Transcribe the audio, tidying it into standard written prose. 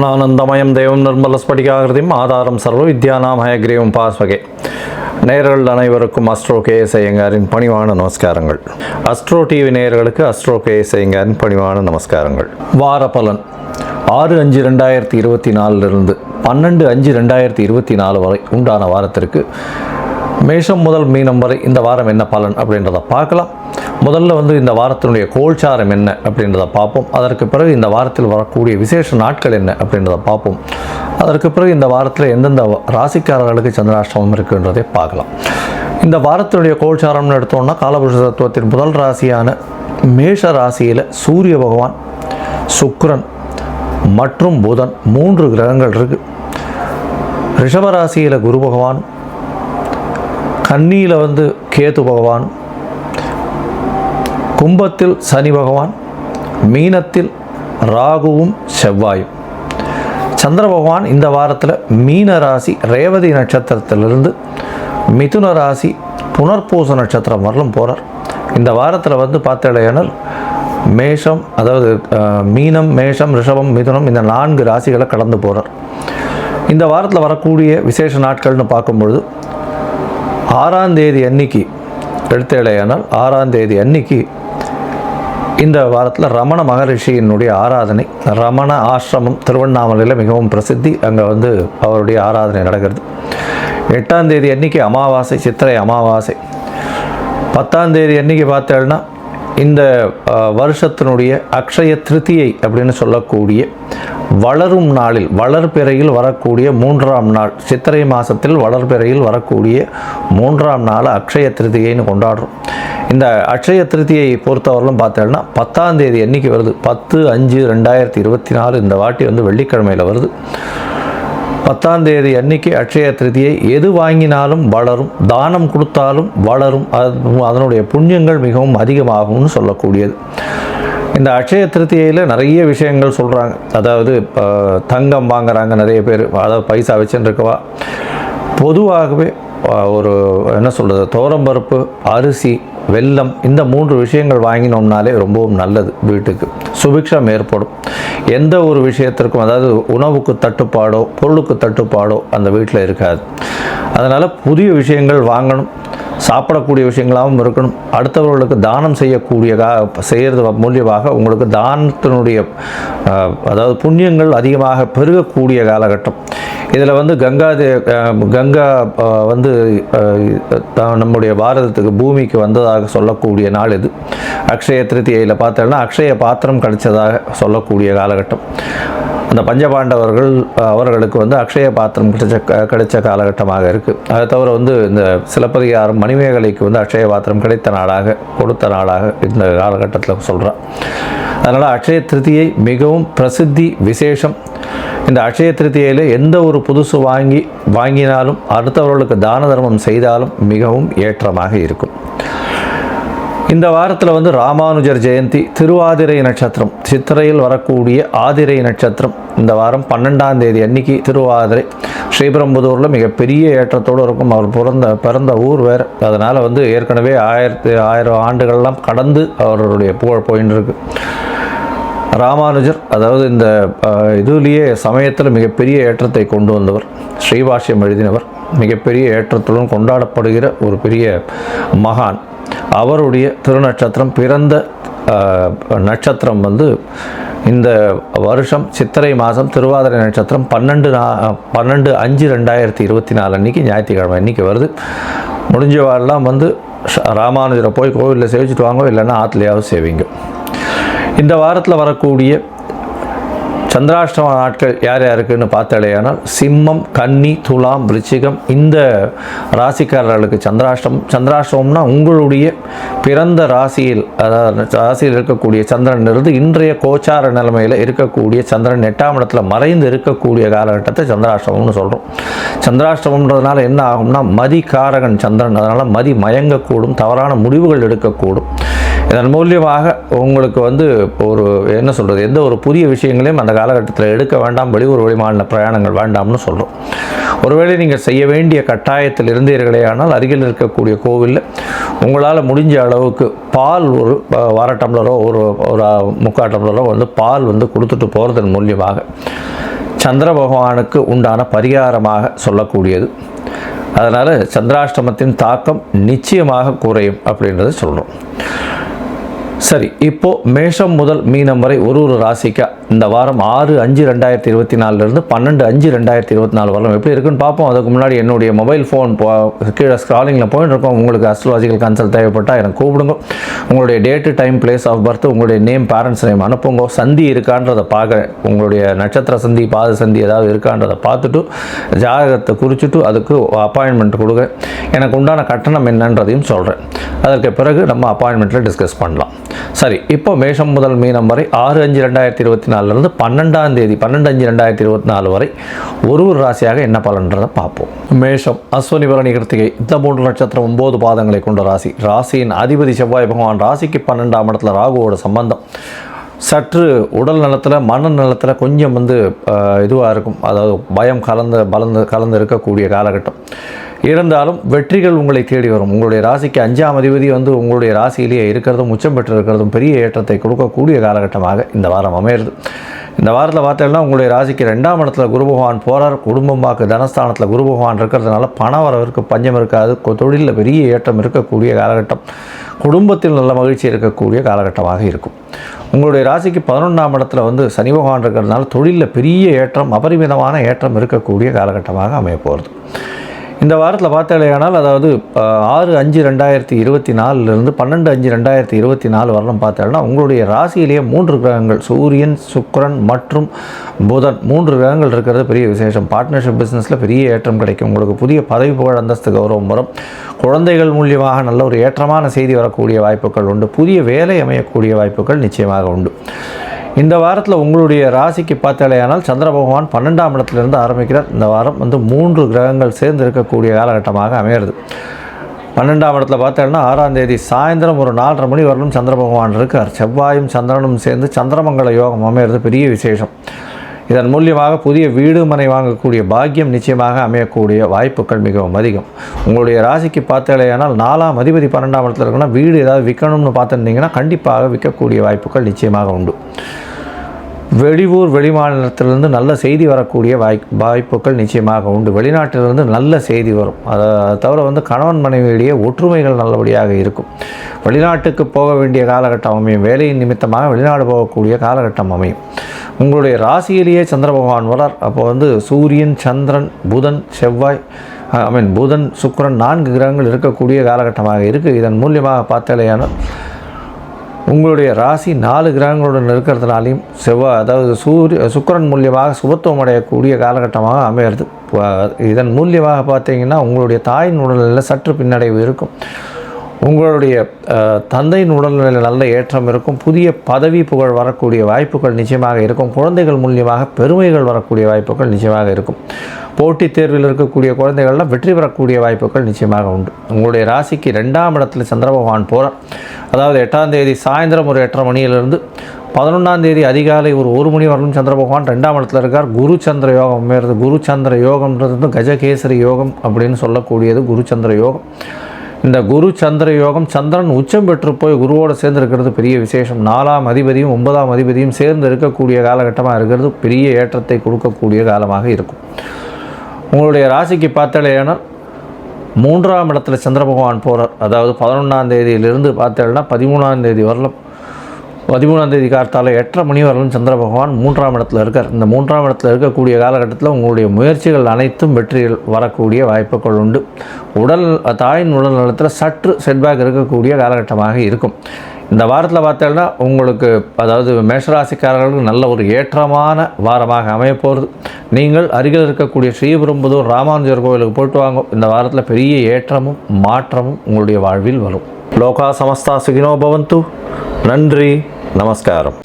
ஞானானந்தமயம் தேவம் நிர்மலஸ்படிகாகிருதியும் ஆதாரம் சர்வ வித்யானாம் ஹயக்ரீவம் பாஸ்வகே. நேயர்கள் அனைவருக்கும் அஸ்ட்ரோ கேஎஸ் ஐயங்காரின் பணிவான நமஸ்காரங்கள். அஸ்ட்ரோ டிவி நேயர்களுக்கு அஸ்ட்ரோ கேஎஸ் ஐயங்காரின் பணிவான நமஸ்காரங்கள். வார பலன் 6/5/2024 12/5/2024 வரை உண்டான வாரத்திற்கு மேஷம் முதல் மீனம் வரை இந்த வாரம் என்ன பலன் அப்படின்றத பார்க்கலாம். முதல்ல இந்த வாரத்தினுடைய கோல்சாரம் என்ன அப்படின்றத பார்ப்போம். அதற்கு பிறகு இந்த வாரத்தில் வரக்கூடிய விசேஷ நாட்கள் என்ன அப்படின்றத பார்ப்போம். அதற்கு பிறகு இந்த வாரத்தில் எந்தெந்த ராசிக்காரர்களுக்கு சந்திராஷ்டமம் இருக்குன்றதை பார்க்கலாம். இந்த வாரத்தினுடைய கோல்சாரம்னு எடுத்தோம்னா காலபுருஷ தத்துவத்தின் முதல் ராசியான மேஷ ராசியில் சூரிய பகவான், சுக்கிரன் மற்றும் புதன் 3 கிரகங்கள் இருக்குது. ரிஷபராசியில் குரு பகவான், கன்னியில் கேது பகவான், கும்பத்தில் சனி பகவான், மீனத்தில் ராகுவும் செவ்வாயும். சந்திர பகவான் இந்த வாரத்தில் மீன ராசி ரேவதி நட்சத்திரத்திலிருந்து மிதுன ராசி புனர்பூச நட்சத்திரம் வரலும் போகிறார். இந்த வாரத்தில் பார்த்தேனால் மேஷம், அதாவது மீனம், மேஷம், ரிஷபம், மிதுனம் இந்த 4 ராசிகளை கடந்து போகிறார். இந்த வாரத்தில் வரக்கூடிய விசேஷ நாட்கள்னு பார்க்கும்பொழுது 6ஆம் தேதி அன்னைக்கு எடுத்தேடையானால் 6ஆம் தேதி அன்னைக்கு இந்த வாரத்தில் ரமண மகரிஷியினுடைய ஆராதனை, ரமண ஆசிரமம் திருவண்ணாமலையில் மிகவும் பிரசித்தி. அங்கே அவருடைய ஆராதனை நடக்கிறது. 8ஆம் தேதி அன்னைக்கு அமாவாசை, சித்திரை அமாவாசை. 10ஆம் தேதி அன்னைக்கு பார்த்தேன்னா இந்த வருஷத்தினுடைய அக்ஷய திருத்தியை அப்படின்னு சொல்லக்கூடிய வளரும் நாளில், வளர்பிறையில் வரக்கூடிய 3ஆம் நாள், சித்திரை மாதத்தில் வளர்பிறையில் வரக்கூடிய 3ஆம் நாள் அக்ஷய திருத்தியைன்னு கொண்டாடுறோம். இந்த அக்ஷய திருத்தியை பொறுத்தவரையிலும் பார்த்தோம்னா 10ஆம் தேதி அன்னைக்கு வருது. 10/5/2024 இந்த வாட்டி வெள்ளிக்கிழமையில் வருது. 10ஆம் தேதி அன்னைக்கு அக்ஷய திருத்தியை. எது வாங்கினாலும் வளரும், தானம் கொடுத்தாலும் வளரும், அதனுடைய புண்ணியங்கள் மிகவும் அதிகமாகும்னு சொல்லக்கூடியது. இந்த அக்ஷய திருத்தியில் நிறைய விஷயங்கள் சொல்கிறாங்க. அதாவது தங்கம் வாங்குறாங்க நிறைய பேர், அதாவது பைசா வச்சுன்னு இருக்கவா. பொதுவாகவே ஒரு என்ன சொல்கிறது, துவரம்பருப்பு, அரிசி, வெல்லம் இந்த 3 விஷயங்கள் வாங்கினோம்னாலே ரொம்பவும் நல்லது. வீட்டுக்கு சுபிக்ஷம் ஏற்படும். எந்த ஒரு விஷயத்திற்கும், அதாவது உணவுக்கு தட்டுப்பாடோ பொருளுக்கு தட்டுப்பாடோ அந்த வீட்டில் இருக்காது. அதனால் புதிய விஷயங்கள் வாங்கணும், சாப்பிடக்கூடிய விஷயங்களாகவும் இருக்கணும். அடுத்தவர்களுக்கு தானம் செய்கிறது மூலியமாக உங்களுக்கு தானத்தினுடைய அதாவது புண்ணியங்கள் அதிகமாக பெருகக்கூடிய காலகட்டம். இதில் கங்கா நம்முடைய பாரதத்துக்கு பூமிக்கு வந்ததாக சொல்லக்கூடிய நாள் இது. அக்ஷய திருத்தியில் பார்த்தோம்னா அக்ஷய பாத்திரம் கிடைச்சதாக சொல்லக்கூடிய காலகட்டம். அந்த பஞ்சபாண்டவர்கள் அவர்களுக்கு அக்ஷய பாத்திரம் கிடைச்ச காலகட்டமாக இருக்குது. அதை தவிர இந்த சிலப்பதிகாரம் மணிமேகலைக்கு அக்ஷய பாத்திரம் கிடைத்த நாளாக, கொடுத்த நாளாக இந்த காலகட்டத்தில் சொல்கிறான். அதனால் அக்ஷய திருத்தியை மிகவும் பிரசித்தி விசேஷம். இந்த அக்ஷய திருத்தியில் எந்த ஒரு புதுசு வாங்கினாலும் அடுத்தவர்களுக்கு தான தர்மம் செய்தாலும் மிகவும் ஏற்றமாக இருக்கும். இந்த வாரத்தில் ராமானுஜர் ஜெயந்தி, திருவாதிரை நட்சத்திரம், சித்திரையில் வரக்கூடிய ஆதிரை நட்சத்திரம். இந்த வாரம் 12ஆம் தேதி அன்னைக்கு திருவாதிரை. ஸ்ரீபெரும்புதூரில் மிகப்பெரிய ஏற்றத்தோடு இருக்கும். அவர் பிறந்த ஊர் வேறு. அதனால் ஏற்கனவே 1000 ஆண்டுகள்லாம் கடந்து அவருடைய புகழ் போயின்னு இருக்கு. ராமானுஜர் அதாவது இந்த இதுலேயே சமயத்தில் மிகப்பெரிய ஏற்றத்தை கொண்டு வந்தவர், ஸ்ரீபாஷ்யம் எழுதினவர், மிகப்பெரிய ஏற்றத்துடன் கொண்டாடப்படுகிற ஒரு பெரிய மகான். அவருடைய திருநட்சத்திரம், பிறந்த நட்சத்திரம் இந்த வருஷம் சித்திரை மாதம் திருவாதிரை நட்சத்திரம் 12/5/2024 அன்றைக்கி ஞாயிற்றுக்கிழமை அன்றைக்கி வருது. முடிஞ்சவாரெல்லாம் ராமானுஜரை போய் கோவிலில் சேவிச்சுட்டு வாங்க, இல்லைன்னா ஆற்றுலையாவது சேவிங்க. இந்த வாரத்தில் வரக்கூடிய சந்திராஷ்டம நாட்கள் யார் யாருக்குன்னு பார்த்தாலேயானால் சிம்மம், கன்னி, துலாம், விருச்சிகம் இந்த ராசிக்காரர்களுக்கு சந்திராஷ்டமம்னா உங்களுடைய பிறந்த ராசியில், அதாவது ராசியில் இருக்கக்கூடிய சந்திரனிலிருந்து இன்றைய கோச்சார நிலைமையில் இருக்கக்கூடிய சந்திரன் 8ஆம் இடத்துல மறைந்து இருக்கக்கூடிய காலகட்டத்தை சந்திராஷ்டமம்னு சொல்கிறோம். சந்திராஷ்டமம்ன்றதுனால என்ன ஆகும்னா மதிகாரகன் சந்திரன், அதனால் மதி மயங்கக்கூடும், தவறான முடிவுகள் எடுக்கக்கூடும். இதன் மூலியமாக உங்களுக்கு ஒரு என்ன சொல்கிறது, எந்த ஒரு புதிய விஷயங்களையும் அந்த காலகட்டத்தில் எடுக்க வேண்டாம். வெளியூர் வெளிமாநில பிரயாணங்கள் வேண்டாம்னு சொல்கிறோம். ஒருவேளை நீங்கள் செய்ய வேண்டிய கட்டாயத்தில் இருந்தீர்களே ஆனால் அருகில் இருக்கக்கூடிய கோவிலில் உங்களால் முடிஞ்ச அளவுக்கு பால் ஒரு 1/2 டம்ளரோ ஒரு 3/4 டம்ளரோ பால் கொடுத்துட்டு போகிறதன் மூலியமாக சந்திர பகவானுக்கு உண்டான பரிகாரமாக சொல்லக்கூடியது. அதனால் சந்திராஷ்டமத்தின் தாக்கம் நிச்சயமாக குறையும் அப்படின்றத சொல்கிறோம். சரி, இப்போது மேஷம் முதல் மீனம் வரை ஒரு ராசிக்கா இந்த வாரம் 6/5/2024 12/5/2024 வரலாம் எப்படி இருக்குன்னு பார்ப்போம். அதுக்கு முன்னாடி என்னுடைய மொபைல் ஃபோன் கீழே ஸ்க்ராலிங்கில் போயிட்டு இருக்கோம். உங்களுக்கு அஸ்ட்ராலஜிக்கல் கன்சல்ட் தேவைப்பட்டால் எனக்கு கூப்பிடுங்க. உங்களுடைய date, time, place of birth, உங்களுடைய நேம், பேரண்ட்ஸ் நேம் அனுப்புங்க. சந்தி இருக்கான்றதை பார்க்குறேன். உங்களுடைய நட்சத்திர சந்தி, பாத சந்தி ஏதாவது இருக்கான்றதை பார்த்துட்டு ஜாதகத்தை குறிச்சிட்டு அதுக்கு அப்பாயின்மெண்ட் கொடுக்குறேன். எனக்கு உண்டான கட்டணம் என்னன்றதையும் சொல்கிறேன். அதற்கு பிறகு நம்ம அப்பாயின்மெண்ட்டில் டிஸ்கஸ் பண்ணலாம். சரி, இப்போ மேஷம் முதல் மீனம் வரை 6/5/2024 12/5/2024 வரை ஒரு ராசியாக என்ன பலன்றதை பார்ப்போம். மேஷம் அஸ்வினி பரணி கிருத்திகை இந்த 3 நட்சத்திரம் 9 பாதங்களை கொண்ட ராசி. ராசியின் அதிபதி செவ்வாய் பகவான். ராசிக்கு 12ஆம் இடத்துல ராகுவோட சம்பந்தம். சற்று உடல் நலத்தில், மன நலத்தில் கொஞ்சம் இதுவாக இருக்கும். அதாவது பயம் கலந்து இருக்கக்கூடிய காலகட்டம். இருந்தாலும் வெற்றிகள் உங்களை தேடி வரும். உங்களுடைய ராசிக்கு 5ஆம் அதிபதி உங்களுடைய ராசியிலேயே இருக்கிறதும் உச்சம் பெற்று இருக்கிறதும் பெரிய ஏற்றத்தை கொடுக்கக்கூடிய காலகட்டமாக இந்த வாரம் அமையிறது. இந்த வாரத்தில் பார்த்தீங்கன்னா உங்களுடைய ராசிக்கு 2ஆம் இடத்துல குரு பகவான் போகிறார். குடும்பமாக்கு தனஸ்தானத்தில் குரு பகவான் இருக்கிறதுனால பண வரவிற்கு பஞ்சம் இருக்காது. தொழிலில் பெரிய ஏற்றம் இருக்கக்கூடிய காலகட்டம். குடும்பத்தில் நல்ல மகிழ்ச்சி இருக்கக்கூடிய காலகட்டமாக இருக்கும். உங்களுடைய ராசிக்கு 11ஆம் இடத்துல சனி பகவான் இருக்கிறதுனால தொழிலில் பெரிய ஏற்றம், அபரிமிதமான ஏற்றம் இருக்கக்கூடிய காலகட்டமாக அமைய போகிறது. இந்த வாரத்தில் பார்த்தாலேயானால் அதாவது 6/5/2024 12/5/2024 வரலாம் பார்த்தாலும் உங்களுடைய ராசியிலேயே 3 கிரகங்கள் சூரியன், சுக்கிரன் மற்றும் புதன் 3 கிரகங்கள் இருக்கிறது பெரிய விசேஷம். பார்ட்னர்ஷிப் பிஸ்னஸில் பெரிய ஏற்றம் கிடைக்கும். உங்களுக்கு புதிய பதவி, புகழ், அந்தஸ்து, கௌரவம் வரும். குழந்தைகள் மூலியமாக நல்ல ஒரு ஏற்றமான செய்தி வரக்கூடிய வாய்ப்புகள் உண்டு. புதிய வேலை அமையக்கூடிய வாய்ப்புகள் நிச்சயமாக உண்டு. இந்த வாரத்தில் உங்களுடைய ராசிக்கு பார்த்தாலேயானால் சந்திர பகவான் 12ஆம் இடத்துலேருந்து ஆரம்பிக்கிறார். இந்த வாரம் 3 கிரகங்கள் சேர்ந்து இருக்கக்கூடிய காலகட்டமாக அமையிறது. 12ஆம் இடத்துல பார்த்தோன்னா 6ஆம் தேதி சாயந்தரம் ஒரு 4:30 மணி வரலும் சந்திர பகவான் இருக்கார். செவ்வாயும் சந்திரனும் சேர்ந்து சந்திரமங்கல யோகம் அமையிறது பெரிய விசேஷம். இதன் மூலியமாக புதிய வீடு மனை வாங்கக்கூடிய பாக்கியம் நிச்சயமாக அமையக்கூடிய வாய்ப்புகள் மிகவும் அதிகம். உங்களுடைய ராசிக்கு பார்த்தாலேயானால் 4ஆம் அதிபதி 12ஆம் இடத்துல இருக்குன்னா வீடு ஏதாவது விற்கணும்னு பார்த்துருந்தீங்கன்னா கண்டிப்பாக விற்கக்கூடிய வாய்ப்புகள் நிச்சயமாக உண்டு. வெளியூர், வெளிமாநிலத்திலிருந்து நல்ல செய்தி வரக்கூடிய வாய்ப்புகள் நிச்சயமாக உண்டு. வெளிநாட்டிலிருந்து நல்ல செய்தி வரும். அதை தவிர கணவன் மனைவியிடையே ஒற்றுமைகள் நல்லபடியாக இருக்கும். வெளிநாட்டுக்கு போக வேண்டிய காலகட்டம் அமையும். வேலையின் நிமித்தமாக வெளிநாடு போகக்கூடிய காலகட்டம் அமையும். உங்களுடைய ராசியிலேயே சந்திர பகவான் வரார். அப்போ சூரியன், சந்திரன், புதன், செவ்வாய் புதன், சுக்கிரன் 4 கிரகங்கள் இருக்கக்கூடிய காலகட்டமாக இருக்குது. இதன் மூலியமாக பார்த்தாலேயான உங்களுடைய ராசி 4 கிரகங்களுடன் இருக்கிறதுனாலையும் செவ்வாய் அதாவது சுக்கிரன் மூலியமாக சுபத்துவம் அடையக்கூடிய காலகட்டமாக அமையிறது. இதன் மூலியமாக பார்த்தீங்கன்னா உங்களுடைய தாயின் உடல்நிலையில் சற்று பின்னடைவு இருக்கும். உங்களுடைய தந்தையின் உடல்நிலையில் நல்ல ஏற்றம் இருக்கும். புதிய பதவி, புகழ் வரக்கூடிய வாய்ப்புகள் நிச்சயமாக இருக்கும். குழந்தைகள் மூலியமாக பெருமைகள் வரக்கூடிய வாய்ப்புகள் நிச்சயமாக இருக்கும். போட்டித் தேர்வில் இருக்கக்கூடிய குழந்தைகள்லாம் வெற்றி பெறக்கூடிய வாய்ப்புகள் நிச்சயமாக உண்டு. உங்களுடைய ராசிக்கு 2ஆம் இடத்துல சந்திர பகவான் போகிறார். அதாவது 8ஆம் தேதி சாயந்தரம் ஒரு 8:30 மணியிலிருந்து 11ஆம் தேதி அதிகாலை ஒரு 1 மணி வரலும் சந்திர பகவான் 2ஆம் இடத்துல இருக்கார். குரு சந்திர யோகம் அமையிறது. குரு சந்திர யோகம்ன்றது கஜகேசரி யோகம் அப்படின்னு சொல்லக்கூடியது குரு சந்திர யோகம். இந்த குரு சந்திர யோகம் சந்திரன் உச்சம் பெற்று போய் குருவோடு சேர்ந்து இருக்கிறது பெரிய விசேஷம். 4ஆம் அதிபதியும் 9ஆம் அதிபதியும் சேர்ந்து இருக்கக்கூடிய காலகட்டமாக இருக்கிறது பெரிய ஏற்றத்தை கொடுக்கக்கூடிய காலமாக இருக்கும். உங்களுடைய ராசிக்கு பார்த்தாலேனால் 3ஆம் இடத்துல சந்திர பகவான் போகிறார். அதாவது 11ஆம் தேதியிலிருந்து பார்த்தேன்னா 13ஆம் தேதி வரலாம். 13ஆம் தேதி காலத்தால் 8:30 மணி வரலும் சந்திர பகவான் 3ஆம் இடத்துல இருக்கார். இந்த 3ஆம் இடத்துல இருக்கக்கூடிய காலகட்டத்தில் உங்களுடைய முயற்சிகள் அனைத்தும் வெற்றிகள் வரக்கூடிய வாய்ப்புகள் உண்டு. தாயின் உடல் நலத்தில் சற்று செட்பேக் இருக்கக்கூடிய காலகட்டமாக இருக்கும். இந்த வாரத்தில் பார்த்தோம்னா உங்களுக்கு அதாவது மேஷராசிக்காரர்களுக்கு நல்ல ஒரு ஏற்றமான வாரமாக அமையப்போகிறது. நீங்கள் அருகில் இருக்கக்கூடிய ஸ்ரீபெரும்புதூர் ராமானுஜர் கோவிலுக்கு போயிட்டு வாங்க. இந்த வாரத்தில் பெரிய ஏற்றமும் மாற்றமும் உங்களுடைய வாழ்வில் வரும். லோகா சமஸ்தா சுகினோ பவந்து. நன்றி, நமஸ்காரம்.